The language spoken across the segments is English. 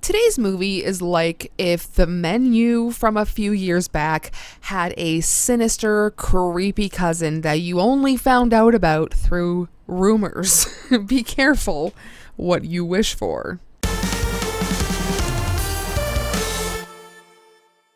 Today's movie is like if the menu from a few years back had a sinister, creepy cousin that you only found out about through rumors. Be careful what you wish for.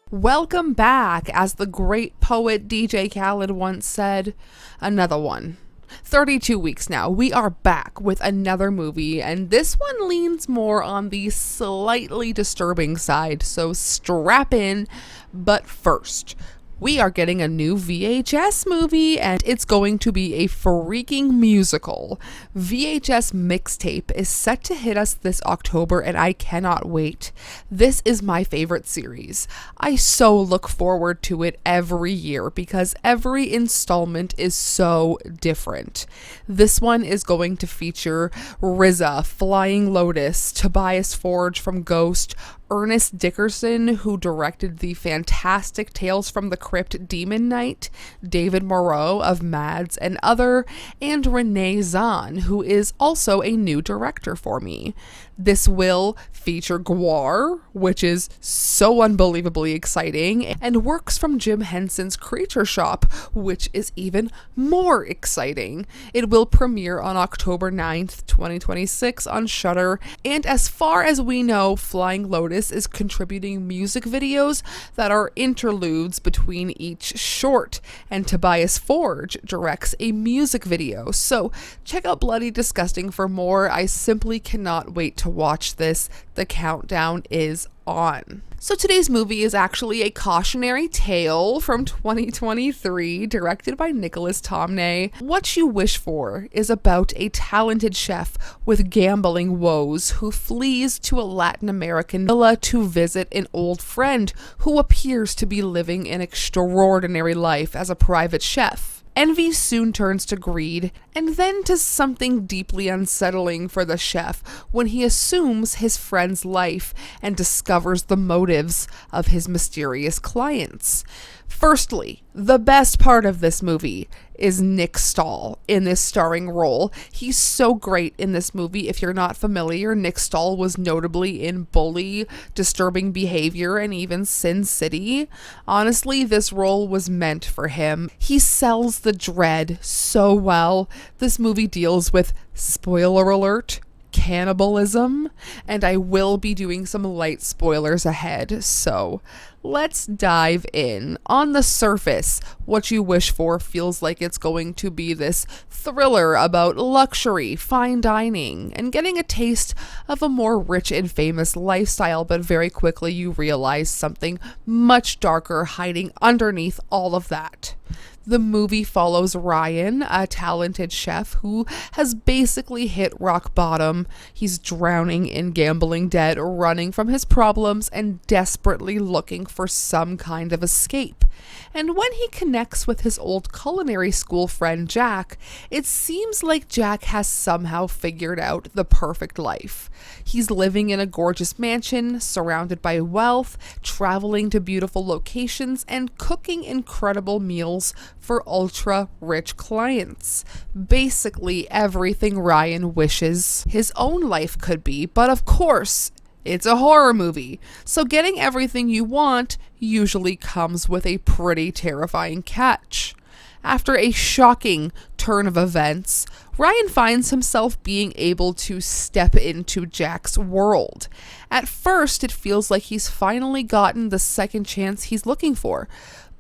Welcome back, as the great poet DJ Khaled once said. Another one. 32 weeks now, we are back with another movie, and this one leans more on the slightly disturbing side, so strap in. But first, we are getting a new VHS movie, and it's going to be a freaking musical. VHS Mixtape is set to hit us this October, and I cannot wait. This is my favorite series. I so look forward to it every year because every installment is so different. This one is going to feature RZA, Flying Lotus, Tobias Forge from Ghost, Ernest Dickerson, who directed the fantastic Tales from the Crypt Demon Knight, David Moreau of Mads and Renee Zahn, who is also a new director for me. This will feature Gwar, which is so unbelievably exciting, and works from Jim Henson's Creature Shop, which is even more exciting. It will premiere on October 9th, 2026 on Shudder, and as far as we know, Flying Lotus is contributing music videos that are interludes between each short, and Tobias Forge directs a music video. So check out Bloody Disgusting for more. I simply cannot wait to watch this. The countdown is on. So today's movie is actually a cautionary tale from 2023, directed by Nicholas Tomnay. What You Wish For is about a talented chef with gambling woes who flees to a Latin American villa to visit an old friend who appears to be living an extraordinary life as a private chef. Envy soon turns to greed, and then to something deeply unsettling for the chef when he assumes his friend's life and discovers the motives of his mysterious clients. Firstly, the best part of this movie is Nick Stahl in this starring role. He's so great in this movie. If you're not familiar, Nick Stahl was notably in Bully, Disturbing Behavior, and even Sin City. Honestly, this role was meant for him. He sells the dread so well. This movie deals with, spoiler alert, cannibalism, and I will be doing some light spoilers ahead, so let's dive in. On the surface, What You Wish For feels like it's going to be this thriller about luxury, fine dining, and getting a taste of a more rich and famous lifestyle, but very quickly you realize something much darker hiding underneath all of that. The movie follows Ryan, a talented chef who has basically hit rock bottom. He's drowning in gambling debt, running from his problems, and desperately looking for some kind of escape. And when he connects with his old culinary school friend Jack, it seems like Jack has somehow figured out the perfect life. He's living in a gorgeous mansion, surrounded by wealth, traveling to beautiful locations, and cooking incredible meals for ultra-rich clients. Basically everything Ryan wishes his own life could be, but of course, it's a horror movie, so getting everything you want usually comes with a pretty terrifying catch. After a shocking turn of events, Ryan finds himself being able to step into Jack's world. At first, it feels like he's finally gotten the second chance he's looking for.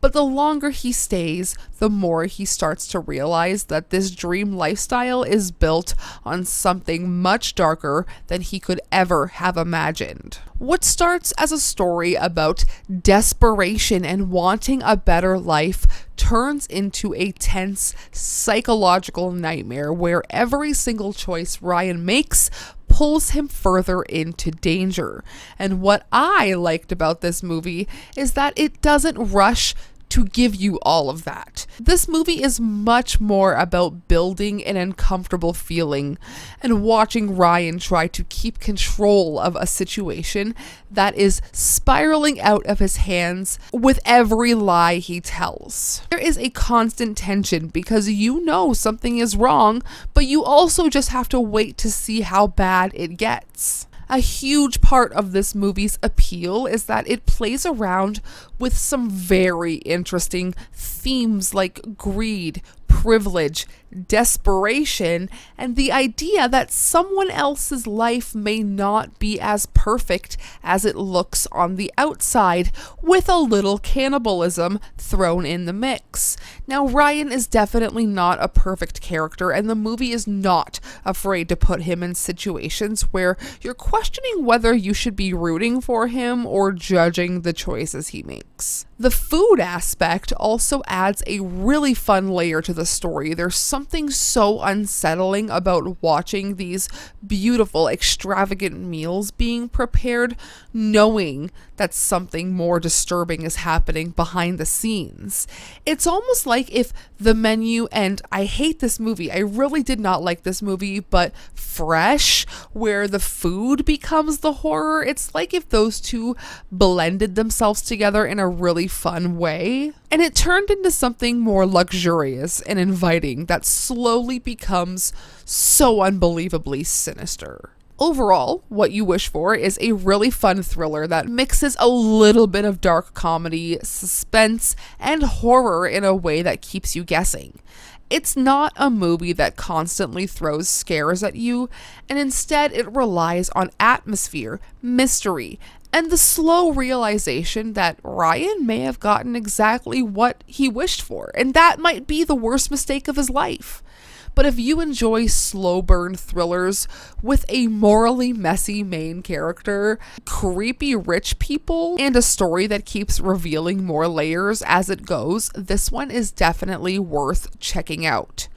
But the longer he stays, the more he starts to realize that this dream lifestyle is built on something much darker than he could ever have imagined. What starts as a story about desperation and wanting a better life turns into a tense psychological nightmare where every single choice Ryan makes pulls him further into danger. And what I liked about this movie is that it doesn't rush to give you all of that. This movie is much more about building an uncomfortable feeling and watching Ryan try to keep control of a situation that is spiraling out of his hands with every lie he tells. There is a constant tension because you know something is wrong, but you also just have to wait to see how bad it gets. A huge part of this movie's appeal is that it plays around with some very interesting themes like greed, privilege, desperation, and the idea that someone else's life may not be as perfect as it looks on the outside, with a little cannibalism thrown in the mix. Now, Ryan is definitely not a perfect character, and the movie is not afraid to put him in situations where you're questioning whether you should be rooting for him or judging the choices he makes. The food aspect also adds a really fun layer to the story. There's something so unsettling about watching these beautiful, extravagant meals being prepared, knowing that something more disturbing is happening behind the scenes. It's almost like if the menu, and I hate this movie, I really did not like this movie, but Fresh, where the food becomes the horror, it's like if those two blended themselves together in a really fun way. And it turned into something more luxurious and inviting that slowly becomes so unbelievably sinister. Overall, What You Wish For is a really fun thriller that mixes a little bit of dark comedy, suspense, and horror in a way that keeps you guessing. It's not a movie that constantly throws scares at you, and instead it relies on atmosphere, mystery, and the slow realization that Ryan may have gotten exactly what he wished for, and that might be the worst mistake of his life. But if you enjoy slow burn thrillers with a morally messy main character, creepy rich people, and a story that keeps revealing more layers as it goes, this one is definitely worth checking out.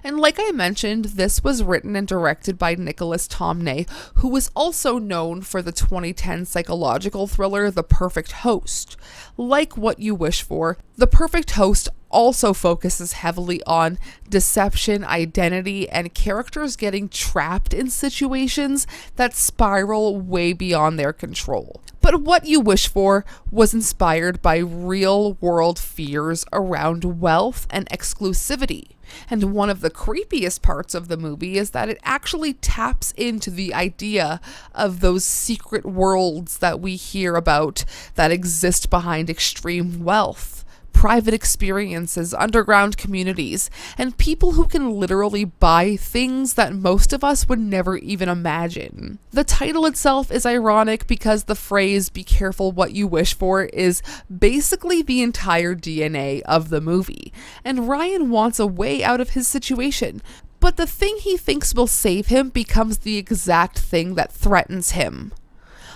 And like I mentioned, this was written and directed by Tomnay, who was also known for the 2010 psychological thriller The Perfect Host. Like What You Wish For, The Perfect Host also focuses heavily on deception, identity, and characters getting trapped in situations that spiral way beyond their control. But What You Wish For was inspired by real-world fears around wealth and exclusivity. And one of the creepiest parts of the movie is that it actually taps into the idea of those secret worlds that we hear about that exist behind extreme wealth. Private experiences, underground communities, and people who can literally buy things that most of us would never even imagine. The title itself is ironic because the phrase "be careful what you wish for" is basically the entire DNA of the movie, and Ryan wants a way out of his situation, but the thing he thinks will save him becomes the exact thing that threatens him.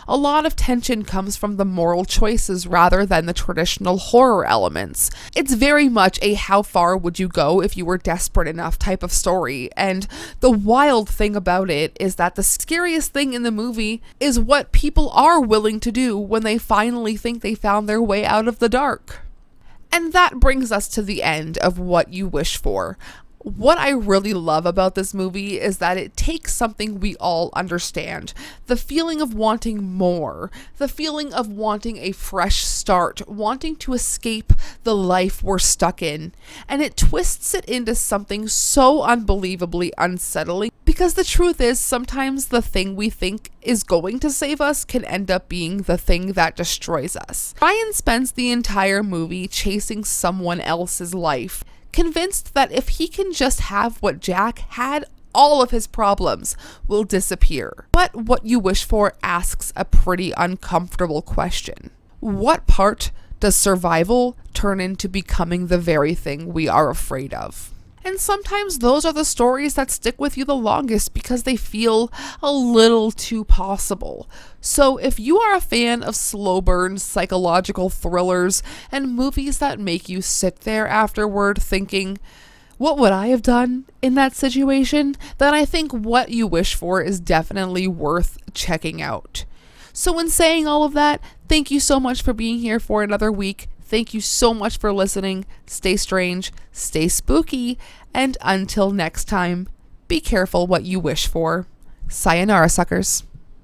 A lot of tension comes from the moral choices rather than the traditional horror elements. It's very much a how far would you go if you were desperate enough type of story, and the wild thing about it is that the scariest thing in the movie is what people are willing to do when they finally think they found their way out of the dark. And that brings us to the end of What You Wish For. What I really love about this movie is that it takes something we all understand, the feeling of wanting more, the feeling of wanting a fresh start, wanting to escape the life we're stuck in, and it twists it into something so unbelievably unsettling, because the truth is sometimes the thing we think is going to save us can end up being the thing that destroys us. Ryan spends the entire movie chasing someone else's life, convinced that if he can just have what Jack had, all of his problems will disappear. But What You Wish For asks a pretty uncomfortable question. What part does survival turn into becoming the very thing we are afraid of? And sometimes those are the stories that stick with you the longest because they feel a little too possible. So if you are a fan of slow burn psychological thrillers and movies that make you sit there afterward thinking, what would I have done in that situation? Then I think What You Wish For is definitely worth checking out. So in saying all of that, thank you so much for being here for another week. Thank you so much for listening. Stay strange, stay spooky, and until next time, be careful what you wish for. Sayonara, suckers.